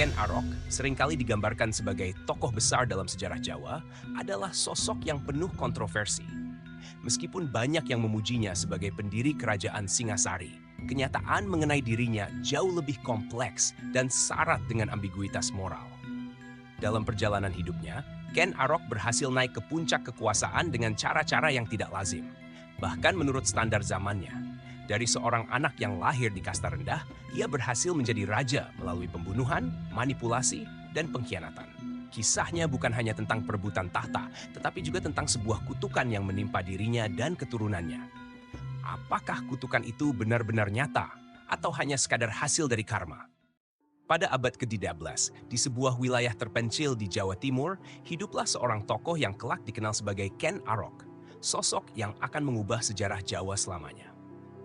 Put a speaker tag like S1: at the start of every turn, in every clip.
S1: Ken Arok, seringkali digambarkan sebagai tokoh besar dalam sejarah Jawa, adalah sosok yang penuh kontroversi. Meskipun banyak yang memujinya sebagai pendiri kerajaan Singasari, kenyataan mengenai dirinya jauh lebih kompleks dan syarat dengan ambiguitas moral. Dalam perjalanan hidupnya, Ken Arok berhasil naik ke puncak kekuasaan dengan cara-cara yang tidak lazim, bahkan menurut standar zamannya. Dari seorang anak yang lahir di kasta rendah, ia berhasil menjadi raja melalui pembunuhan, manipulasi, dan pengkhianatan. Kisahnya bukan hanya tentang perebutan tahta, tetapi juga tentang sebuah kutukan yang menimpa dirinya dan keturunannya. Apakah kutukan itu benar-benar nyata, atau hanya sekadar hasil dari karma? Pada abad ke-13, di sebuah wilayah terpencil di Jawa Timur, hiduplah seorang tokoh yang kelak dikenal sebagai Ken Arok, sosok yang akan mengubah sejarah Jawa selamanya.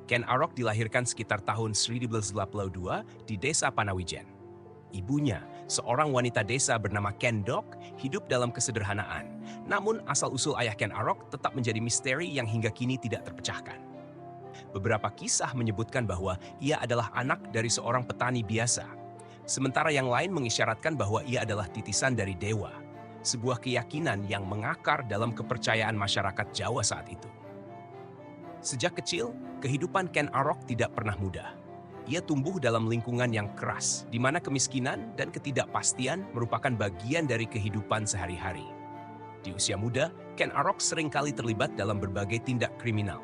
S1: Ken Arok dilahirkan sekitar tahun 1982 di desa Panawijen. Ibunya, seorang wanita desa bernama Ken Dok, hidup dalam kesederhanaan. Namun asal-usul ayah Ken Arok tetap menjadi misteri yang hingga kini tidak terpecahkan. Beberapa kisah menyebutkan bahwa ia adalah anak dari seorang petani biasa, sementara yang lain mengisyaratkan bahwa ia adalah titisan dari dewa, sebuah keyakinan yang mengakar dalam kepercayaan masyarakat Jawa saat itu. Sejak kecil, kehidupan Ken Arok tidak pernah mudah. Ia tumbuh dalam lingkungan yang keras, di mana kemiskinan dan ketidakpastian merupakan bagian dari kehidupan sehari-hari. Di usia muda, Ken Arok seringkali terlibat dalam berbagai tindak kriminal,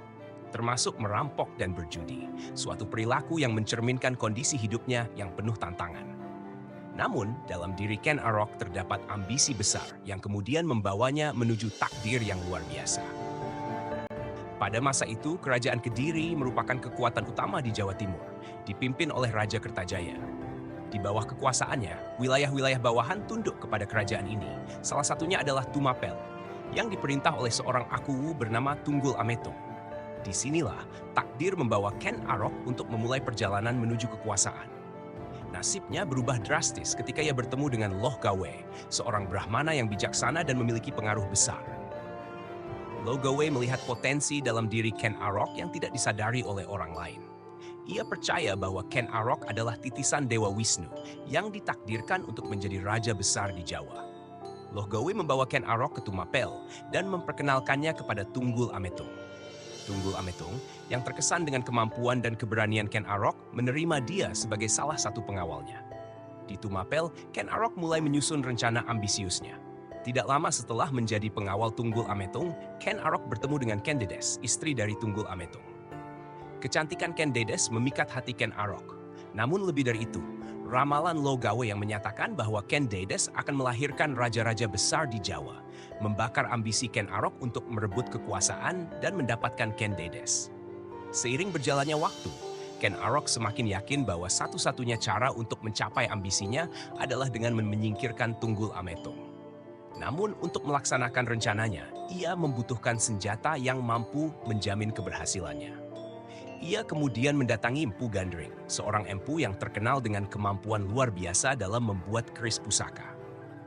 S1: termasuk merampok dan berjudi, suatu perilaku yang mencerminkan kondisi hidupnya yang penuh tantangan. Namun, dalam diri Ken Arok terdapat ambisi besar yang kemudian membawanya menuju takdir yang luar biasa. Pada masa itu, Kerajaan Kediri merupakan kekuatan utama di Jawa Timur, dipimpin oleh Raja Kertajaya. Di bawah kekuasaannya, wilayah-wilayah bawahan tunduk kepada kerajaan ini. Salah satunya adalah Tumapel, yang diperintah oleh seorang akuwu bernama Tunggul Ametung. Disinilah takdir membawa Ken Arok untuk memulai perjalanan menuju kekuasaan. Nasibnya berubah drastis ketika ia bertemu dengan Loh Gawe, seorang Brahmana yang bijaksana dan memiliki pengaruh besar. Loh Gawe melihat potensi dalam diri Ken Arok yang tidak disadari oleh orang lain. Ia percaya bahwa Ken Arok adalah titisan Dewa Wisnu yang ditakdirkan untuk menjadi raja besar di Jawa. Loh Gawe membawa Ken Arok ke Tumapel dan memperkenalkannya kepada Tunggul Ametung. Tunggul Ametung, yang terkesan dengan kemampuan dan keberanian Ken Arok, menerima dia sebagai salah satu pengawalnya. Di Tumapel, Ken Arok mulai menyusun rencana ambisiusnya. Tidak lama setelah menjadi pengawal Tunggul Ametung, Ken Arok bertemu dengan Ken Dedes, istri dari Tunggul Ametung. Kecantikan Ken Dedes memikat hati Ken Arok. Namun lebih dari itu, ramalan Loh Gawe yang menyatakan bahwa Ken Dedes akan melahirkan raja-raja besar di Jawa, membakar ambisi Ken Arok untuk merebut kekuasaan dan mendapatkan Ken Dedes. Seiring berjalannya waktu, Ken Arok semakin yakin bahwa satu-satunya cara untuk mencapai ambisinya adalah dengan menyingkirkan Tunggul Ametung. Namun untuk melaksanakan rencananya, ia membutuhkan senjata yang mampu menjamin keberhasilannya. Ia kemudian mendatangi Empu Gandring, seorang empu yang terkenal dengan kemampuan luar biasa dalam membuat keris pusaka.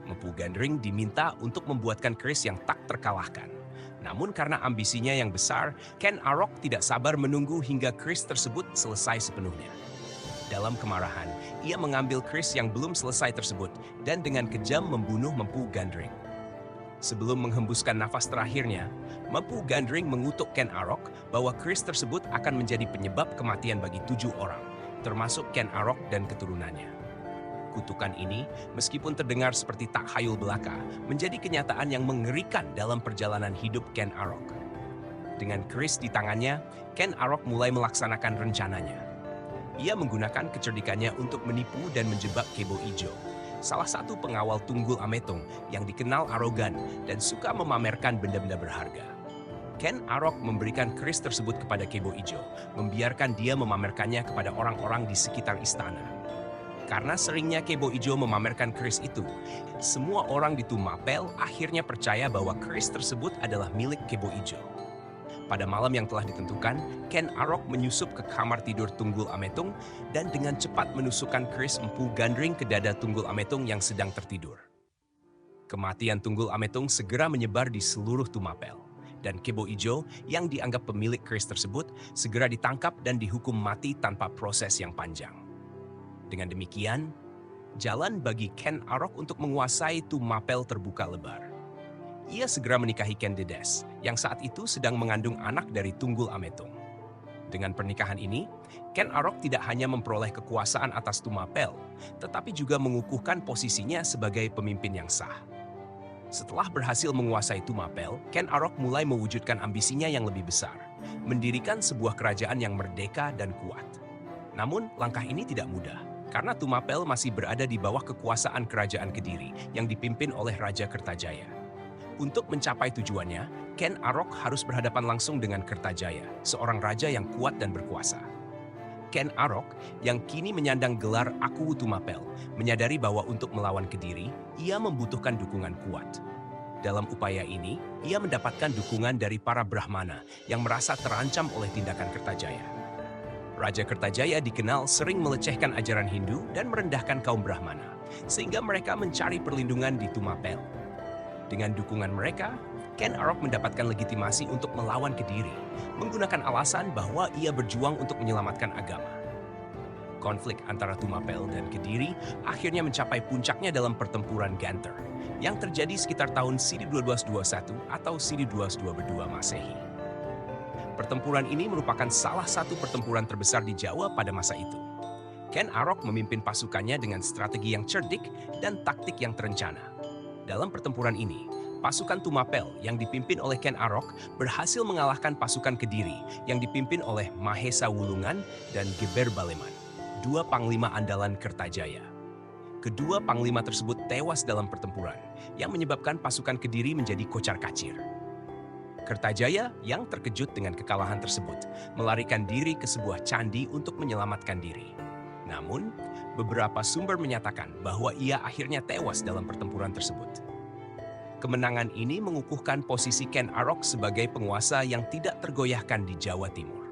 S1: Empu Gandring diminta untuk membuatkan keris yang tak terkalahkan. Namun karena ambisinya yang besar, Ken Arok tidak sabar menunggu hingga keris tersebut selesai sepenuhnya. Dalam kemarahan, ia mengambil keris yang belum selesai tersebut dan dengan kejam membunuh Empu Gandring. Sebelum menghembuskan nafas terakhirnya, Empu Gandring mengutuk Ken Arok bahwa keris tersebut akan menjadi penyebab kematian bagi 7 orang, termasuk Ken Arok dan keturunannya. Kutukan ini, meskipun terdengar seperti tak hayul belaka, menjadi kenyataan yang mengerikan dalam perjalanan hidup Ken Arok. Dengan keris di tangannya, Ken Arok mulai melaksanakan rencananya. Ia menggunakan kecerdikannya untuk menipu dan menjebak Kebo Ijo, salah satu pengawal Tunggul Ametung yang dikenal arogan dan suka memamerkan benda-benda berharga. Ken Arok memberikan keris tersebut kepada Kebo Ijo, membiarkan dia memamerkannya kepada orang-orang di sekitar istana. Karena seringnya Kebo Ijo memamerkan keris itu, semua orang di Tumapel akhirnya percaya bahwa keris tersebut adalah milik Kebo Ijo. Pada malam yang telah ditentukan, Ken Arok menyusup ke kamar tidur Tunggul Ametung dan dengan cepat menusukkan keris Empu Gandring ke dada Tunggul Ametung yang sedang tertidur. Kematian Tunggul Ametung segera menyebar di seluruh Tumapel, dan Kebo Ijo yang dianggap pemilik keris tersebut segera ditangkap dan dihukum mati tanpa proses yang panjang. Dengan demikian, Jalan bagi Ken Arok untuk menguasai Tumapel terbuka lebar. Ia segera menikahi Ken Dedes, yang saat itu sedang mengandung anak dari Tunggul Ametung. Dengan pernikahan ini, Ken Arok tidak hanya memperoleh kekuasaan atas Tumapel, tetapi juga mengukuhkan posisinya sebagai pemimpin yang sah. Setelah berhasil menguasai Tumapel, Ken Arok mulai mewujudkan ambisinya yang lebih besar, mendirikan sebuah kerajaan yang merdeka dan kuat. Namun, langkah ini tidak mudah, karena Tumapel masih berada di bawah kekuasaan kerajaan Kediri yang dipimpin oleh Raja Kertajaya. Untuk mencapai tujuannya, Ken Arok harus berhadapan langsung dengan Kertajaya, seorang raja yang kuat dan berkuasa. Ken Arok, yang kini menyandang gelar Aku Tumapel, menyadari bahwa untuk melawan Kediri, ia membutuhkan dukungan kuat. Dalam upaya ini, ia mendapatkan dukungan dari para Brahmana yang merasa terancam oleh tindakan Kertajaya. Raja Kertajaya dikenal sering melecehkan ajaran Hindu dan merendahkan kaum Brahmana, sehingga mereka mencari perlindungan di Tumapel. Dengan dukungan mereka, Ken Arok mendapatkan legitimasi untuk melawan Kediri, menggunakan alasan bahwa ia berjuang untuk menyelamatkan agama. Konflik antara Tumapel dan Kediri akhirnya mencapai puncaknya dalam pertempuran Ganter, yang terjadi sekitar tahun 1221 atau 1222 Masehi. Pertempuran ini merupakan salah satu pertempuran terbesar di Jawa pada masa itu. Ken Arok memimpin pasukannya dengan strategi yang cerdik dan taktik yang terencana. Dalam pertempuran ini, pasukan Tumapel yang dipimpin oleh Ken Arok berhasil mengalahkan pasukan Kediri yang dipimpin oleh Mahesa Wulungan dan Geber Baleman, dua panglima andalan Kertajaya. Kedua panglima tersebut tewas dalam pertempuran yang menyebabkan pasukan Kediri menjadi kocar-kacir. Kertajaya yang terkejut dengan kekalahan tersebut melarikan diri ke sebuah candi untuk menyelamatkan diri. Namun, beberapa sumber menyatakan bahwa ia akhirnya tewas dalam pertempuran tersebut. Kemenangan ini mengukuhkan posisi Ken Arok sebagai penguasa yang tidak tergoyahkan di Jawa Timur.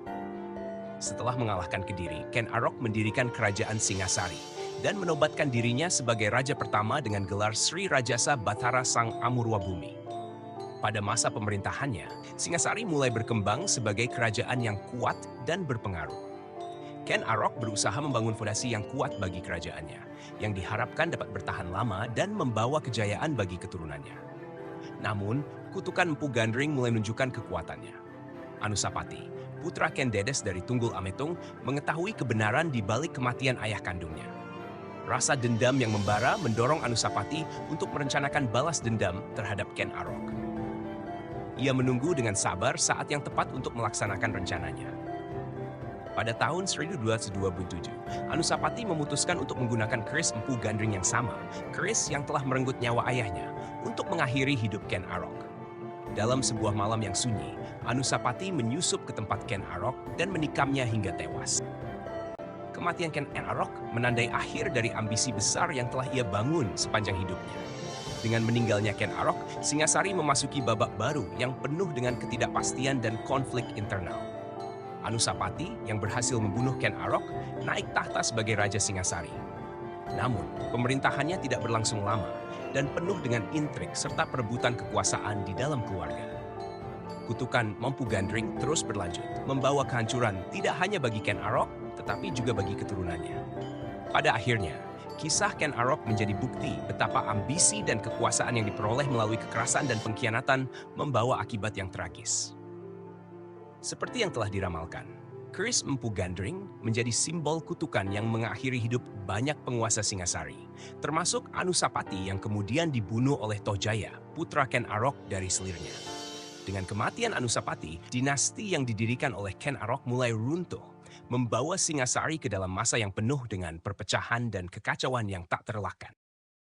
S1: Setelah mengalahkan Kediri, Ken Arok mendirikan kerajaan Singasari dan menobatkan dirinya sebagai raja pertama dengan gelar Sri Rajasa Bathara Sang Amurwabumi. Pada masa pemerintahannya, Singasari mulai berkembang sebagai kerajaan yang kuat dan berpengaruh. Ken Arok berusaha membangun fondasi yang kuat bagi kerajaannya, yang diharapkan dapat bertahan lama dan membawa kejayaan bagi keturunannya. Namun, kutukan Empu Gandring mulai menunjukkan kekuatannya. Anusapati, putra Ken Dedes dari Tunggul Ametung, mengetahui kebenaran di balik kematian ayah kandungnya. Rasa dendam yang membara mendorong Anusapati untuk merencanakan balas dendam terhadap Ken Arok. Ia menunggu dengan sabar saat yang tepat untuk melaksanakan rencananya. Pada tahun 1227, Anusapati memutuskan untuk menggunakan keris Empu Gandring yang sama, keris yang telah merenggut nyawa ayahnya, untuk mengakhiri hidup Ken Arok. Dalam sebuah malam yang sunyi, Anusapati menyusup ke tempat Ken Arok dan menikamnya hingga tewas. Kematian Ken Arok menandai akhir dari ambisi besar yang telah ia bangun sepanjang hidupnya. Dengan meninggalnya Ken Arok, Singasari memasuki babak baru yang penuh dengan ketidakpastian dan konflik internal. Anusapati yang berhasil membunuh Ken Arok naik tahta sebagai Raja Singasari. Namun, pemerintahannya tidak berlangsung lama dan penuh dengan intrik serta perebutan kekuasaan di dalam keluarga. Kutukan Empu Gandring terus berlanjut, membawa kehancuran tidak hanya bagi Ken Arok, tetapi juga bagi keturunannya. Pada akhirnya, kisah Ken Arok menjadi bukti betapa ambisi dan kekuasaan yang diperoleh melalui kekerasan dan pengkhianatan membawa akibat yang tragis. Seperti yang telah diramalkan, keris Empu Gandring menjadi simbol kutukan yang mengakhiri hidup banyak penguasa Singasari, termasuk Anusapati yang kemudian dibunuh oleh Tohjaya, putra Ken Arok dari selirnya. Dengan kematian Anusapati, dinasti yang didirikan oleh Ken Arok mulai runtuh, membawa Singasari ke dalam masa yang penuh dengan perpecahan dan kekacauan yang tak terelakkan.